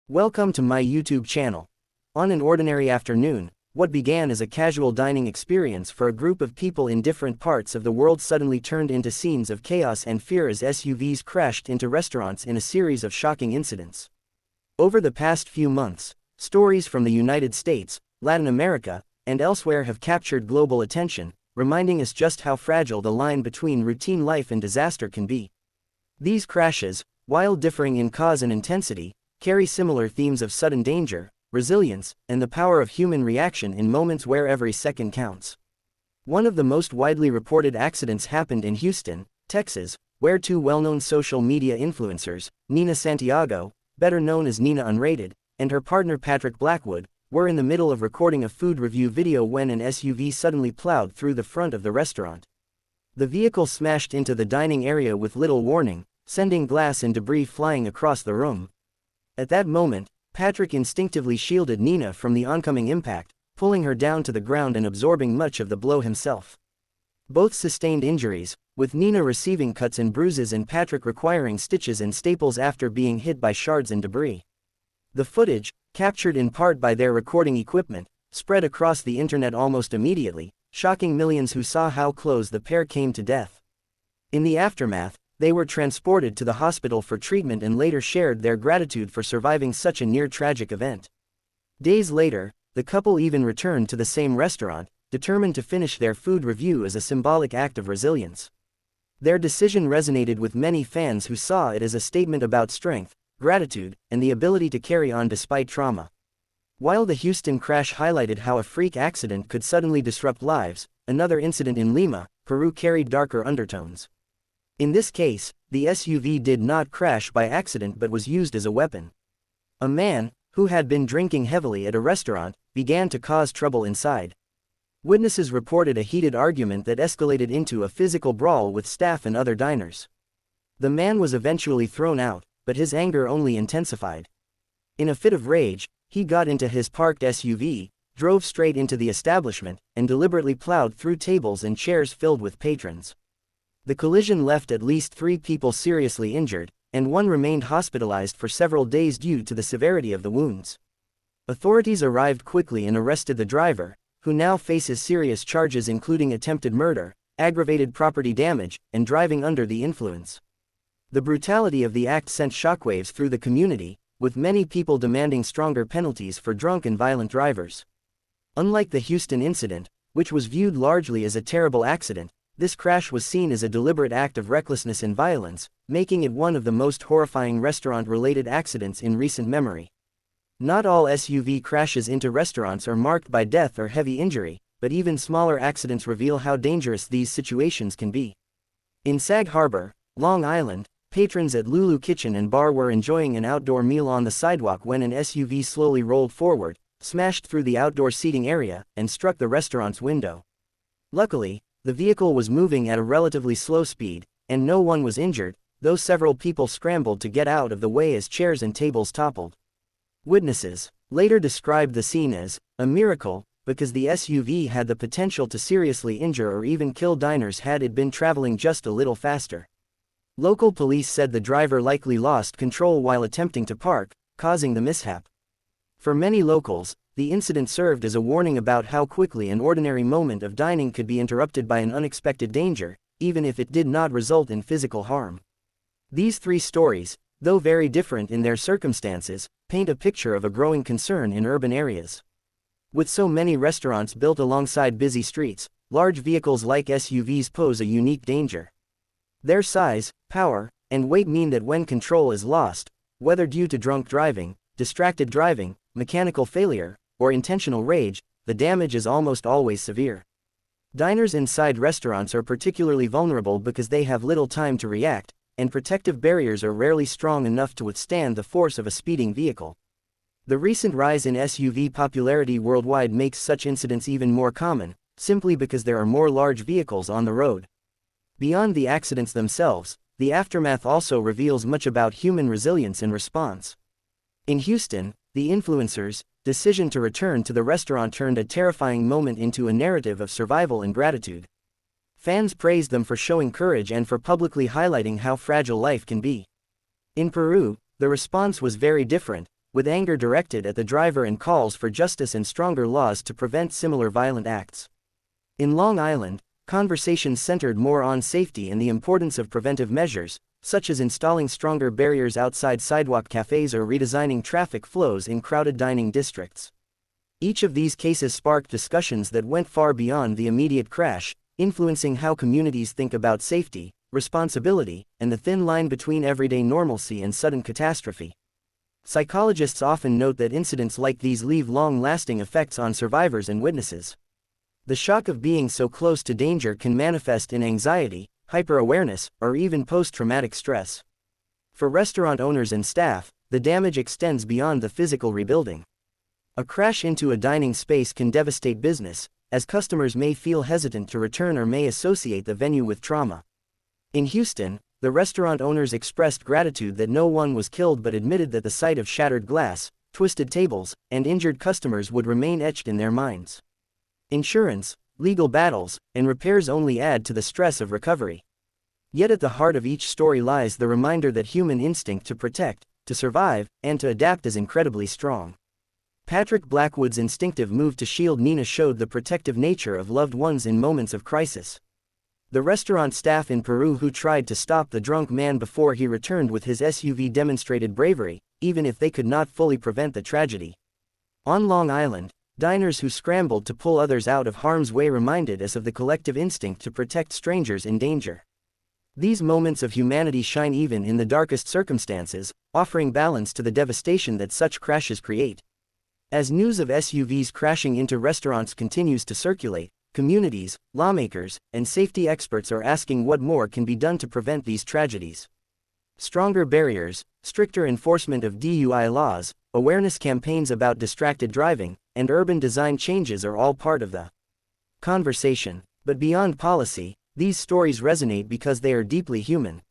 Welcome to my YouTube channel. On an ordinary afternoon, what began as a casual dining experience for a group of people in different parts of the world suddenly turned into scenes of chaos and fear as SUVs crashed into restaurants in a series of shocking incidents. Over the past few months, stories from the United States, Latin America, and elsewhere have captured global attention, reminding us just how fragile the line between routine life and disaster can be. These crashes, while differing in cause and intensity, carry similar themes of sudden danger, resilience, and the power of human reaction in moments where every second counts. One of the most widely reported accidents happened in Houston, Texas, where two well-known social media influencers, Nina Santiago, better known as NinaUnrated, and her partner Patrick Blackwood, were in the middle of recording a food review video when an SUV suddenly plowed through the front of the restaurant. The vehicle smashed into the dining area with little warning, sending glass and debris flying across the room. At that moment, Patrick instinctively shielded Nina from the oncoming impact, pulling her down to the ground and absorbing much of the blow himself. Both sustained injuries, with Nina receiving cuts and bruises and Patrick requiring stitches and staples after being hit by shards and debris. The footage, captured in part by their recording equipment, spread across the internet almost immediately, shocking millions who saw how close the pair came to death. In the aftermath, they were transported to the hospital for treatment and later shared their gratitude for surviving such a near-tragic event. Days later, the couple even returned to the same restaurant, determined to finish their food review as a symbolic act of resilience. Their decision resonated with many fans who saw it as a statement about strength, gratitude, and the ability to carry on despite trauma. While the Houston crash highlighted how a freak accident could suddenly disrupt lives, another incident in Lima, Peru carried darker undertones. In this case, the SUV did not crash by accident but was used as a weapon. A man, who had been drinking heavily at a restaurant, began to cause trouble inside. Witnesses reported a heated argument that escalated into a physical brawl with staff and other diners. The man was eventually thrown out, but his anger only intensified. In a fit of rage, he got into his parked SUV, drove straight into the establishment, and deliberately plowed through tables and chairs filled with patrons. The collision left at least 3 people seriously injured, and one remained hospitalized for several days due to the severity of the wounds. Authorities arrived quickly and arrested the driver, who now faces serious charges including attempted murder, aggravated property damage, and driving under the influence. The brutality of the act sent shockwaves through the community, with many people demanding stronger penalties for drunk and violent drivers. Unlike the Houston incident, which was viewed largely as a terrible accident, this crash was seen as a deliberate act of recklessness and violence, making it one of the most horrifying restaurant-related accidents in recent memory. Not all SUV crashes into restaurants are marked by death or heavy injury, but even smaller accidents reveal how dangerous these situations can be. In Sag Harbor, Long Island, patrons at Lulu Kitchen and Bar were enjoying an outdoor meal on the sidewalk when an SUV slowly rolled forward, smashed through the outdoor seating area, and struck the restaurant's window. Luckily, the vehicle was moving at a relatively slow speed, and no one was injured, though several people scrambled to get out of the way as chairs and tables toppled. Witnesses later described the scene as a miracle, because the SUV had the potential to seriously injure or even kill diners had it been traveling just a little faster. Local police said the driver likely lost control while attempting to park, causing the mishap. For many locals, the incident served as a warning about how quickly an ordinary moment of dining could be interrupted by an unexpected danger, even if it did not result in physical harm. These 3 stories, though very different in their circumstances, paint a picture of a growing concern in urban areas. With so many restaurants built alongside busy streets, large vehicles like SUVs pose a unique danger. Their size, power, and weight mean that when control is lost, whether due to drunk driving, distracted driving, mechanical failure, or intentional rage, the damage is almost always severe. Diners inside restaurants are particularly vulnerable because they have little time to react, and protective barriers are rarely strong enough to withstand the force of a speeding vehicle. The recent rise in SUV popularity worldwide makes such incidents even more common, simply because there are more large vehicles on the road. Beyond the accidents themselves, the aftermath also reveals much about human resilience and response. In Houston, the influencers' decision to return to the restaurant turned a terrifying moment into a narrative of survival and gratitude. Fans praised them for showing courage and for publicly highlighting how fragile life can be. In Peru, the response was very different, with anger directed at the driver and calls for justice and stronger laws to prevent similar violent acts. In Long Island, conversations centered more on safety and the importance of preventive measures, such as installing stronger barriers outside sidewalk cafes or redesigning traffic flows in crowded dining districts. Each of these cases sparked discussions that went far beyond the immediate crash, influencing how communities think about safety, responsibility, and the thin line between everyday normalcy and sudden catastrophe. Psychologists often note that incidents like these leave long-lasting effects on survivors and witnesses. The shock of being so close to danger can manifest in anxiety, hyper-awareness, or even post-traumatic stress. For restaurant owners and staff, the damage extends beyond the physical rebuilding. A crash into a dining space can devastate business, as customers may feel hesitant to return or may associate the venue with trauma. In Houston, the restaurant owners expressed gratitude that no one was killed but admitted that the sight of shattered glass, twisted tables, and injured customers would remain etched in their minds. Insurance, legal battles, and repairs only add to the stress of recovery. Yet at the heart of each story lies the reminder that human instinct to protect, to survive, and to adapt is incredibly strong. Patrick Blackwood's instinctive move to shield Nina showed the protective nature of loved ones in moments of crisis. The restaurant staff in Peru who tried to stop the drunk man before he returned with his SUV demonstrated bravery, even if they could not fully prevent the tragedy. On Long Island, diners who scrambled to pull others out of harm's way reminded us of the collective instinct to protect strangers in danger. These moments of humanity shine even in the darkest circumstances, offering balance to the devastation that such crashes create. As news of SUVs crashing into restaurants continues to circulate, communities, lawmakers, and safety experts are asking what more can be done to prevent these tragedies. Stronger barriers, stricter enforcement of DUI laws, awareness campaigns about distracted driving, and urban design changes are all part of the conversation. But beyond policy, these stories resonate because they are deeply human.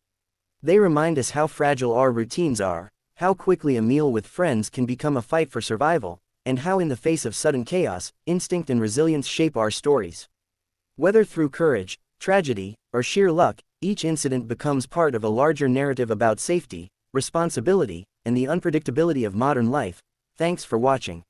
They remind us how fragile our routines are, how quickly a meal with friends can become a fight for survival, and how in the face of sudden chaos, instinct and resilience shape our stories. Whether through courage, tragedy, or sheer luck, each incident becomes part of a larger narrative about safety, responsibility, and the unpredictability of modern life. Thanks for watching.